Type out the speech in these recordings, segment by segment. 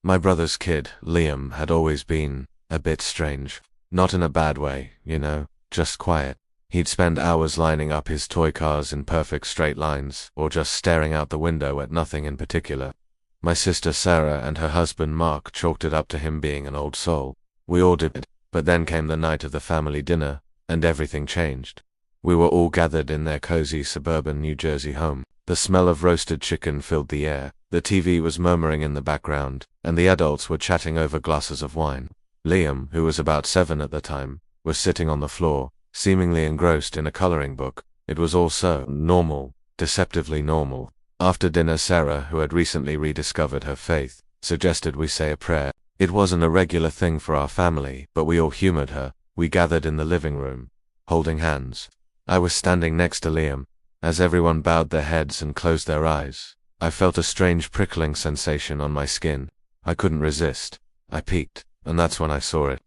My brother's kid, Liam, had always been a bit strange. Not in a bad way, just quiet. He'd spend hours lining up his toy cars in perfect straight lines, or just staring out the window at nothing in particular. My sister Sarah and her husband Mark chalked it up to him being an old soul. We all did, but then came the night of the family dinner, and everything changed. We were all gathered in their cozy suburban New Jersey home. The smell of roasted chicken filled the air, the TV was murmuring in the background, and the adults were chatting over glasses of wine. Liam, who was about 7 at the time, was sitting on the floor, seemingly engrossed in a coloring book. It was all so normal, deceptively normal. After dinner, Sarah, who had recently rediscovered her faith, suggested we say a prayer. It wasn't a regular thing for our family, but we all humored her. We gathered in the living room, holding hands. I was standing next to Liam. As everyone bowed their heads and closed their eyes, I felt a strange prickling sensation on my skin. I couldn't resist. I peeked, and that's when I saw it.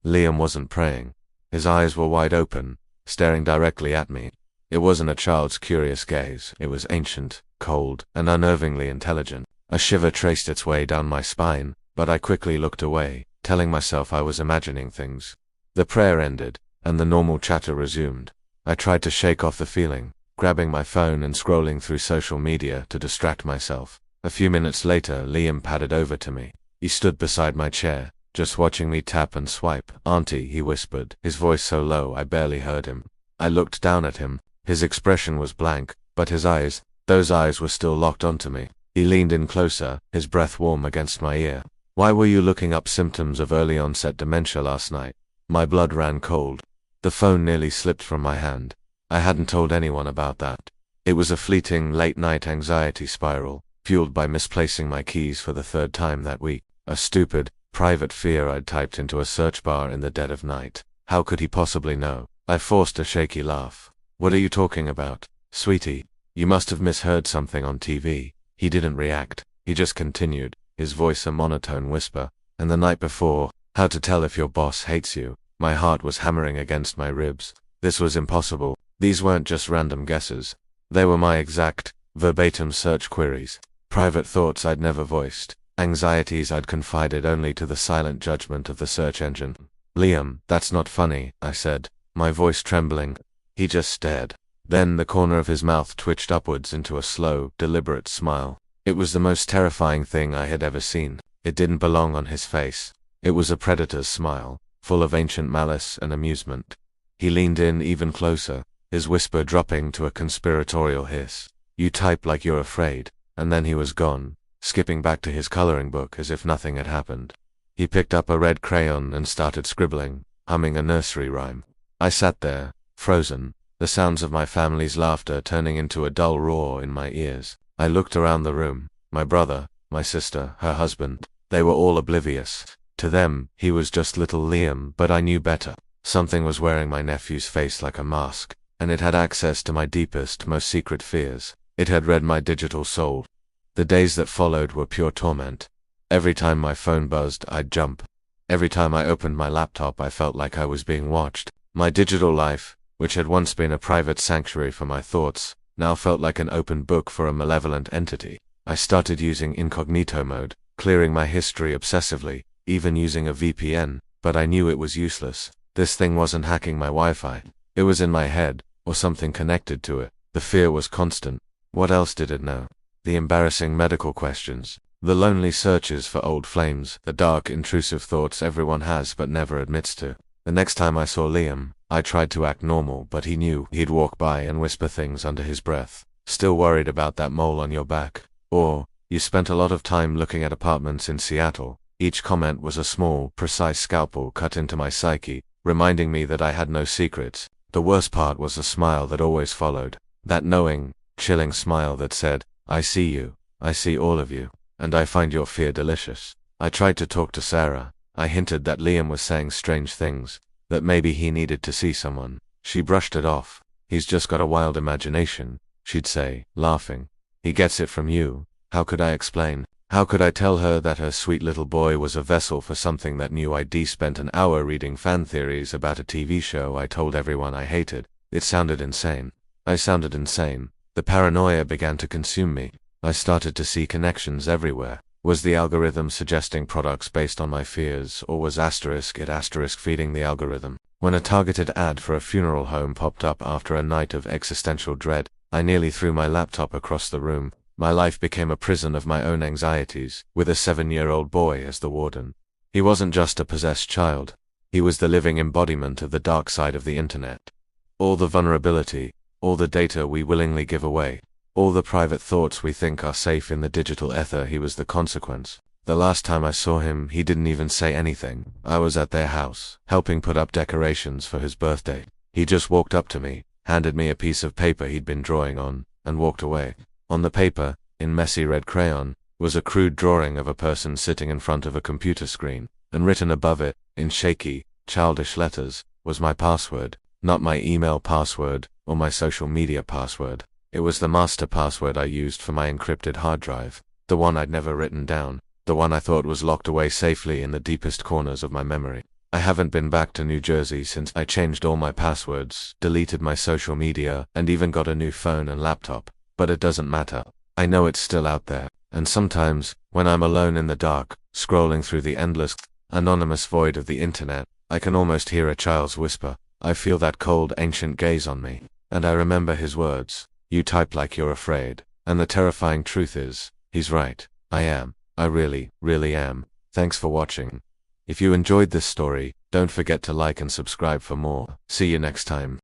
Liam wasn't praying. His eyes were wide open, staring directly at me. It wasn't a child's curious gaze. It was ancient, cold, and unnervingly intelligent. A shiver traced its way down my spine, but I quickly looked away, telling myself I was imagining things. The prayer ended, and the normal chatter resumed. I tried to shake off the feeling, grabbing my phone and scrolling through social media to distract myself. A few minutes later, Liam padded over to me. He stood beside my chair, just watching me tap and swipe. "Auntie," he whispered, his voice so low I barely heard him. I looked down at him. His expression was blank, but his eyes, those eyes were still locked onto me. He leaned in closer, his breath warm against my ear. "Why were you looking up symptoms of early onset dementia last night?" My blood ran cold. The phone nearly slipped from my hand. I hadn't told anyone about that. It was a fleeting, late-night anxiety spiral, fueled by misplacing my keys for the 3rd time that week. A stupid, private fear I'd typed into a search bar in the dead of night. How could he possibly know? I forced a shaky laugh. "What are you talking about, sweetie? You must have misheard something on TV." He didn't react. He just continued, his voice a monotone whisper. "And the night before, how to tell if your boss hates you." My heart was hammering against my ribs. This was impossible. These weren't just random guesses. They were my exact, verbatim search queries. Private thoughts I'd never voiced. Anxieties I'd confided only to the silent judgment of the search engine. "Liam, that's not funny," I said, my voice trembling. He just stared. Then the corner of his mouth twitched upwards into a slow, deliberate smile. It was the most terrifying thing I had ever seen. It didn't belong on his face. It was a predator's smile, full of ancient malice and amusement. He leaned in even closer, his whisper dropping to a conspiratorial hiss. "You type like you're afraid." And then he was gone, skipping back to his coloring book as if nothing had happened. He picked up a red crayon and started scribbling, humming a nursery rhyme. I sat there, frozen, the sounds of my family's laughter turning into a dull roar in my ears. I looked around the room. My brother, my sister, her husband, they were all oblivious. To them, he was just little Liam, but I knew better. Something was wearing my nephew's face like a mask, and it had access to my deepest, most secret fears. It had read my digital soul. The days that followed were pure torment. Every time my phone buzzed, I'd jump. Every time I opened my laptop, I felt like I was being watched. My digital life, which had once been a private sanctuary for my thoughts, now felt like an open book for a malevolent entity. I started using incognito mode, clearing my history obsessively, even using a VPN, but I knew it was useless. This thing wasn't hacking my Wi-Fi. It was in my head, or something connected to it. The fear was constant. What else did it know? The embarrassing medical questions, the lonely searches for old flames, the dark, intrusive thoughts everyone has but never admits to. The next time I saw Liam, I tried to act normal, but he knew. He'd walk by and whisper things under his breath. "Still worried about that mole on your back?" Or, "You spent a lot of time looking at apartments in Seattle." Each comment was a small, precise scalpel cut into my psyche, reminding me that I had no secrets. The worst part was the smile that always followed. That knowing, chilling smile that said, "I see you, I see all of you, and I find your fear delicious." I tried to talk to Sarah. I hinted that Liam was saying strange things, that maybe he needed to see someone. She brushed it off. "He's just got a wild imagination," she'd say, laughing. "He gets it from you." How could I explain? How could I tell her that her sweet little boy was a vessel for something that knew I'd spent an hour reading fan theories about a TV show I told everyone I hated? It sounded insane. I sounded insane. The paranoia began to consume me. I started to see connections everywhere. Was the algorithm suggesting products based on my fears, or was it feeding the algorithm? When a targeted ad for a funeral home popped up after a night of existential dread, I nearly threw my laptop across the room. My life became a prison of my own anxieties, with a 7-year-old boy as the warden. He wasn't just a possessed child. He was the living embodiment of the dark side of the internet. All the vulnerability, all the data we willingly give away, all the private thoughts we think are safe in the digital ether, he was the consequence. The last time I saw him, he didn't even say anything. I was at their house, helping put up decorations for his birthday. He just walked up to me, handed me a piece of paper he'd been drawing on, and walked away. On the paper, in messy red crayon, was a crude drawing of a person sitting in front of a computer screen, and written above it, in shaky, childish letters, was my password. Not my email password, or my social media password. It was the master password I used for my encrypted hard drive, the one I'd never written down, the one I thought was locked away safely in the deepest corners of my memory. I haven't been back to New Jersey since I changed all my passwords, deleted my social media, and even got a new phone and laptop. But it doesn't matter. I know it's still out there, and sometimes, when I'm alone in the dark, scrolling through the endless, anonymous void of the internet, I can almost hear a child's whisper. I feel that cold, ancient gaze on me, and I remember his words. You type like you're afraid. And the terrifying truth is, he's right. I am. I really, really am. Thanks for watching. If you enjoyed this story, don't forget to like and subscribe for more. See you next time.